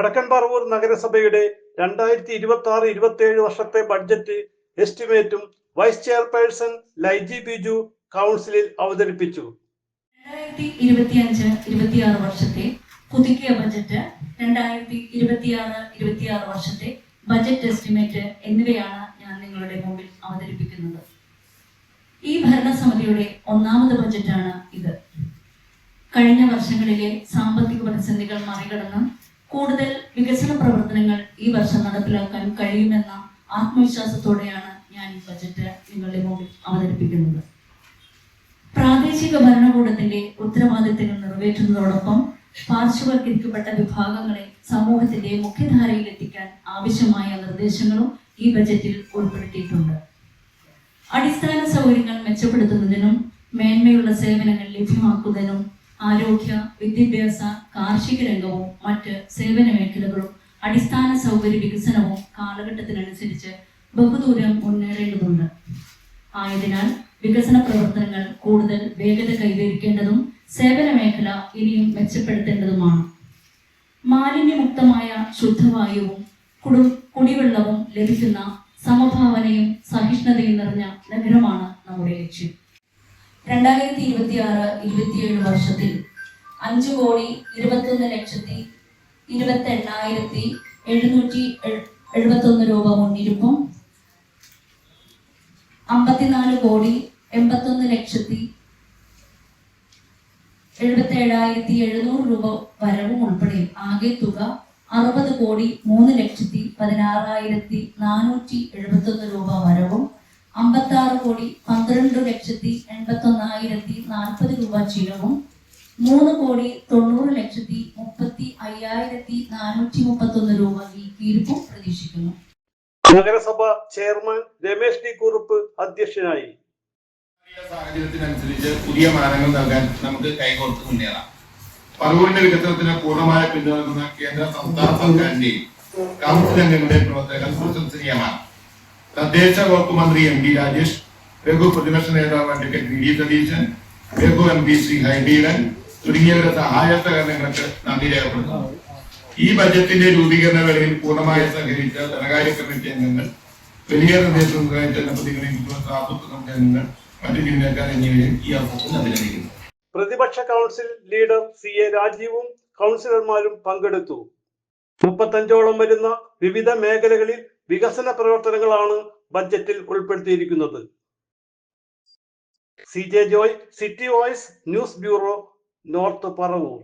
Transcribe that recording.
വടക്കൻ പറവൂർ നഗരസഭയുടെ 2026-27 വർഷത്തെ ബഡ്ജറ്റ് എസ്റ്റിമേറ്റും വൈസ് ചെയർപേഴ്സൺ ലൈജി ബിജു കൗൺസിലിൽ അവതരിപ്പിച്ചു. 2025-26 വർഷത്തെ പുതുക്കിയ ബജറ്റ്, 2026-26 വർഷത്തെ ബജറ്റ് എസ്റ്റിമേറ്റ് എന്നിവയാണ് ഞാൻ നിങ്ങളുടെ മുമ്പിൽ അവതരിപ്പിക്കുന്നത്. ഈ ഭരണസമിതിയുടെ ഒന്നാമത് ബജറ്റാണ് ഇത്. കഴിഞ്ഞ വർഷങ്ങളിലെ സാമ്പത്തിക പ്രതിസന്ധികൾ മറികടന്ന് കൂടുതൽ വികസന പ്രവർത്തനങ്ങൾ ഈ വർഷം നടപ്പിലാക്കാൻ കഴിയുമെന്ന ആത്മവിശ്വാസത്തോടെയാണ് ഞാൻ ഈ ബജറ്റ് നിങ്ങളുടെ മുമ്പിൽ അവതരിപ്പിക്കുന്നത്. പ്രാദേശിക ഭരണകൂടത്തിന്റെ ഉത്തരവാദിത്തങ്ങൾ നിറവേറ്റുന്നതോടൊപ്പം പാർശ്വവൽക്കരിക്കപ്പെട്ട വിഭാഗങ്ങളെ സമൂഹത്തിന്റെ മുഖ്യധാരയിൽ എത്തിക്കാൻ ആവശ്യമായ നിർദ്ദേശങ്ങളും ഈ ബജറ്റിൽ ഉൾപ്പെടുത്തിയിട്ടുണ്ട്. അടിസ്ഥാന സൗകര്യങ്ങൾ മെച്ചപ്പെടുത്തുന്നതിനും മേന്മയുള്ള സേവനങ്ങൾ ലഭ്യമാക്കുന്നതിനും ആരോഗ്യ, വിദ്യാഭ്യാസ, കാർഷിക രംഗവും മറ്റ് സേവന മേഖലകളും അടിസ്ഥാന സൗകര്യ വികസനവും കാലഘട്ടത്തിനനുസരിച്ച് ബഹുദൂരം മുന്നേറേണ്ടതുണ്ട്. ആയതിനാൽ വികസന പ്രവർത്തനങ്ങൾ കൂടുതൽ വേഗത കൈവരിക്കേണ്ടതും സേവന മേഖല ഇനിയും മെച്ചപ്പെടുത്തേണ്ടതുമാണ്. മാലിന്യമുക്തമായ ശുദ്ധവായുവും കുടിവെള്ളവും ലഭിക്കുന്ന സമഭാവനയും സഹിഷ്ണുതയും നിറഞ്ഞ നഗരമാണ് നമ്മുടെ ലക്ഷ്യം. 2026-27 വർഷത്തിൽ 5,21,28,771 രൂപ മുന്നിരിപ്പും 54,81,77,700 രൂപ വരവും ഉൾപ്പെടെ ആകെ തുക 60,16,471 രൂപ വരവും 56,12,81,040 രൂപ ചിലവും 3,90,30,35,431 രൂപ വീക്കിയിരിപ്പും പ്രതീക്ഷിക്കുന്നു. നഗരസഭ ചെയർമാൻ രമേശ് ഡി കുറുപ്പ് അധ്യക്ഷനായി. സാഹചര്യത്തിനനുസരിച്ച് പുതിയ മാനങ്ങൾ നൽകാൻ നമുക്ക് കൈകോർത്ത് മുന്നേറാം. പറവൂരിന്റെ വികസനത്തിന് പൂർണ്ണമായ പിന്തുണ നൽകുന്ന കേന്ദ്ര സംസ്ഥാന സർക്കാരിന്റെയും കൗൺസിൽ അംഗങ്ങളുടെയും പ്രവർത്തനങ്ങൾ പ്രശംസനീയമാണ്. തദ്ദേശ വകുപ്പ് മന്ത്രി എം ഡി രാജേഷ്, ലഘു പ്രതിപക്ഷ നേതാവ് അഡ്വക്കേറ്റ് വി ഡി സതീശൻ, ലഘു എം പി ശ്രീ ഹൈബീരൻ തുടങ്ങിയവരുടെ സഹായ സഹകരണങ്ങൾക്ക് നന്ദി രേഖപ്പെടുത്തുന്നു. ഈ ബജറ്റിന്റെ രൂപീകരണ വേളയിൽ പൂർണ്ണമായി സഹകരിച്ച ധനകാര്യ കമ്മിറ്റി അംഗങ്ങൾ, വലിയ നിർദ്ദേശം ജനപ്രതിനിധികൾ, സാമ്പത്തിക കമ്മിറ്റി അംഗങ്ങൾ, മറ്റു ജീവനക്കാർ എന്നിവരെയും ഈ അവസരത്തിൽ അഭിനന്ദിക്കുന്നു. പ്രതിപക്ഷ കൗൺസിൽ ലീഡർ CA രാജീവും കൗൺസിലർമാരും പങ്കെടുത്തു. 35ഓളം വരുന്ന വിവിധ മേഖലകളിൽ വികസന പ്രവർത്തനങ്ങളാണ് ബജറ്റിൽ ഉൾപ്പെടുത്തിയിരിക്കുന്നത്. CJ Joy, city voice news bureau, north Paravur.